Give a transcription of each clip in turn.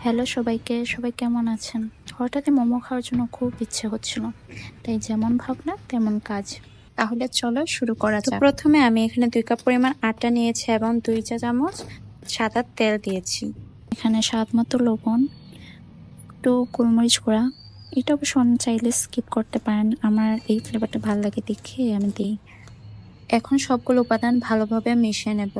Hello সবাইকে, সবাই কেমন আছেন? হঠাৎই মোমো খাওয়ার জন্য খুব ইচ্ছে হচ্ছিল, তাই যেমন ভাবনা তেমন কাজ। তাহলে চলো শুরু করা যাক। প্রথমে আমি এখানে 2 কাপ পরিমাণ আটা নিয়েছি এবং 2 চা চামচ সাদা তেল দিয়েছি। এখানে স্বাদ মতো লবণ, একটু গোলমরিচ গুঁড়া, এটা অবশ্য অন্য চাইলে স্কিপ করতে পারেন, আমার এই ফ্লেভারটা ভালো লাগে দেখে আমি দিই। এখন সবগুলো উপাদান ভালোভাবে মিশিয়ে নেব।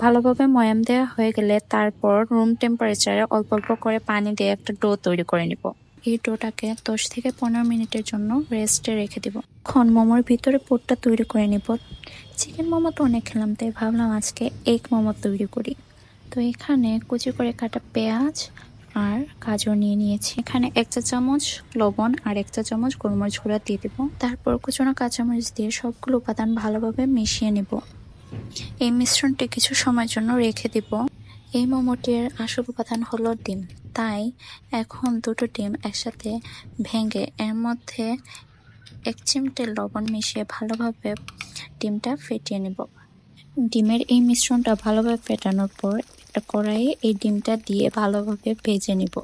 ভালোভাবে ময়াম দেওয়া হয়ে গেলে তারপর রুম টেম্পারেচারে অল্প অল্প করে পানি দিয়ে একটা ডো তৈরি করে নিব। এই ডোটাকে 10 থেকে 15 মিনিটের জন্য রেস্টে রেখে দিব। এখন মোমোর ভিতরে পুরটা তৈরি করে নিব। চিকেন মোমো তো অনেক খেলাম, তাই ভাবলাম আজকে এগ মোমো তৈরি করি। তো এখানে কুচি করে কাটা পেঁয়াজ আর গাজর নিয়ে নিয়েছি। এখানে 1 চা চামচ লবণ আর 1 চা চামচ গোলমরিচ গুঁড়া দিয়ে দেবো। তারপর কুচানো কাঁচামরিচ দিয়ে সবগুলো উপাদান ভালোভাবে মিশিয়ে নেব। এই মিশ্রণটি কিছু সময়ের জন্য রেখে দিব। এই মোমোটির আসল উপাদান হলো ডিম, তাই এখন দুটো ডিম একসাথে ভেঙে এর মধ্যে 1 চিমটে লবণ মিশিয়ে ভালোভাবে ডিমটা ফেটিয়ে নেব। ডিমের এই মিশ্রণটা ভালোভাবে ফেটানোর পর একটা কড়াইয়ে এই ডিমটা দিয়ে ভালোভাবে ভেজে নিব।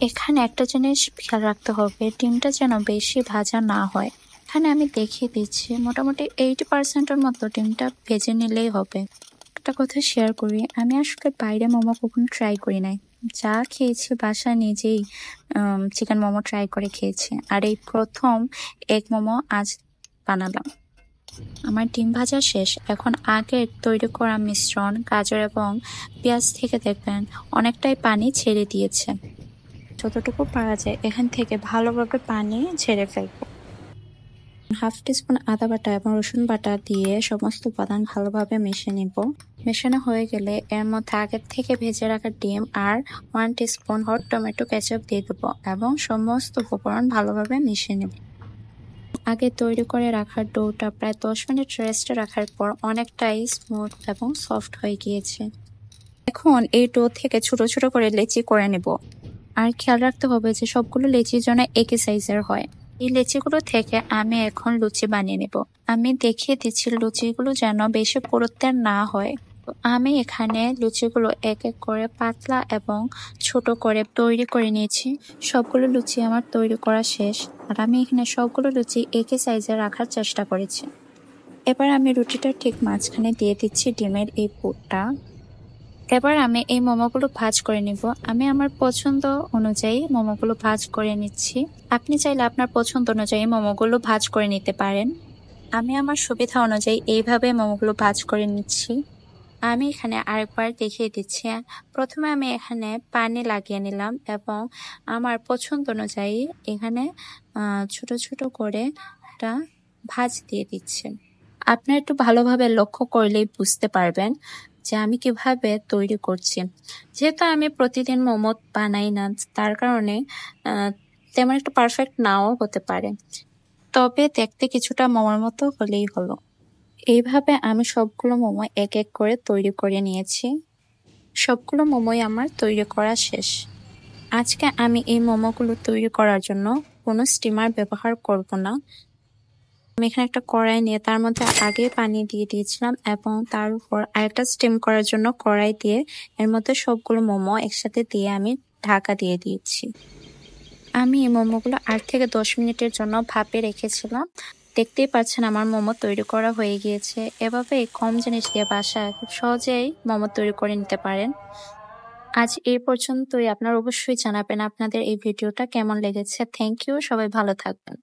এখানে একটা জিনিস খেয়াল রাখতে হবে, ডিমটা যেন বেশি ভাজা না হয়। এখানে আমি দেখিয়ে দিচ্ছি, মোটামুটি 80% মতো ডিমটা ভেজে নিলেই হবে। একটা কথা শেয়ার করি, আমি আসলে বাইরে মোমো কখনো ট্রাই করি নাই। যা খেয়েছি বাসায় নিজেই চিকেন মোমো ট্রাই করে খেয়েছি, আর এই প্রথম এগ মোমো আজ বানালাম। আমার ডিম ভাজা শেষ। এখন আগে তৈরি করা মিশ্রণ গাজর এবং পেঁয়াজ থেকে দেখবেন অনেকটাই পানি ছেড়ে দিয়েছে। যতটুকু পারা যায় এখান থেকে ভালোভাবে পানি ঝেড়ে ফেলবো। হাফ টিস্পুন আদা বাটা এবং রসুন বাটা দিয়ে সমস্ত উপাদান ভালোভাবে মিশিয়ে নিব। মেশানো হয়ে গেলে এর মধ্যে আগের থেকে ভেজে রাখা ডিম আর 1 টিস্পুন হট টমেটো কেচাপ দিয়ে দেবো এবং সমস্ত উপকরণ ভালোভাবে মিশিয়ে নেব। আগে তৈরি করে রাখা ডোটা প্রায় 10 মিনিট রেস্টে রাখার পর অনেকটাই স্মুথ এবং সফট হয়ে গিয়েছে। এখন এই ডো থেকে ছোট ছোট করে লেচি করে নেব। আর খেয়াল রাখতে হবে যে সবগুলো লেচির জন্য একই সাইজের হয়। এই লেচিগুলো থেকে আমি এখন লুচি বানিয়ে নেব। আমি দেখিয়ে দিচ্ছি লুচিগুলো যেন বেশি পুরুত্বের না হয়। আমি এখানে লুচিগুলো এক এক করে পাতলা এবং ছোট করে তৈরি করে নিয়েছি। সবগুলো লুচি আমার তৈরি করা শেষ, আর আমি এখানে সবগুলো লুচি একই সাইজে রাখার চেষ্টা করেছি। এবার আমি রুটিটা ঠিক মাঝখানে দিয়ে দিচ্ছি ডিমের এই পুরটা। এবার আমি এই মোমোগুলো ভাজ করে নিব। আমি আমার পছন্দ অনুযায়ী মোমোগুলো ভাজ করে নিচ্ছি। আপনি চাইলে আপনার পছন্দ অনুযায়ী মোমোগুলো ভাজ করে নিতে পারেন। আমি আমার সুবিধা অনুযায়ী এইভাবে মোমোগুলো ভাজ করে নিচ্ছি। আমি এখানে আরেকবার দেখিয়ে দিচ্ছি। প্রথমে আমি এখানে পানি লাগিয়ে নিলাম এবং আমার পছন্দ অনুযায়ী এখানে ছোট ছোট করে একটা ভাজ দিয়ে দিচ্ছি। আপনি একটু ভালোভাবে লক্ষ্য করলেই বুঝতে পারবেন যে আমি কিভাবে তৈরি করছি। যেহেতু আমি প্রতিদিন মোমো বানাই না, তার কারণে তেমন একটা পারফেক্ট নাও হতে পারে, তবে দেখতে কিছুটা মোমোর মতো হলেই হলো। এইভাবে আমি সবগুলো মোমো এক এক করে তৈরি করে নিয়েছি। সবগুলো মোমোই আমার তৈরি করা শেষ। আজকে আমি এই মোমোগুলো তৈরি করার জন্য কোনো স্টিমার ব্যবহার করব না। আমি এখানে একটা কড়াই নিয়ে তার মধ্যে আগে পানি দিয়ে দিয়েছিলাম এবং তার উপর আরেকটা স্টিম করার জন্য কড়াই দিয়ে এর মধ্যে সবগুলো মোমো একসাথে দিয়ে আমি ঢাকা দিয়ে দিয়েছি। আমি এই মোমোগুলো 8 থেকে 10 মিনিটের জন্য ভাপে রেখেছিলাম। দেখতেই পাচ্ছেন আমার মোমো তৈরি করা হয়ে গিয়েছে। এভাবে কম জিনিস দিয়ে বাসায় খুব সহজেই মোমো তৈরি করে নিতে পারেন। আজ এই পর্যন্তই। আপনারা অবশ্যই জানাবেন আপনাদের এই ভিডিওটা কেমন লেগেছে। থ্যাংক ইউ, সবাই ভালো থাকবেন।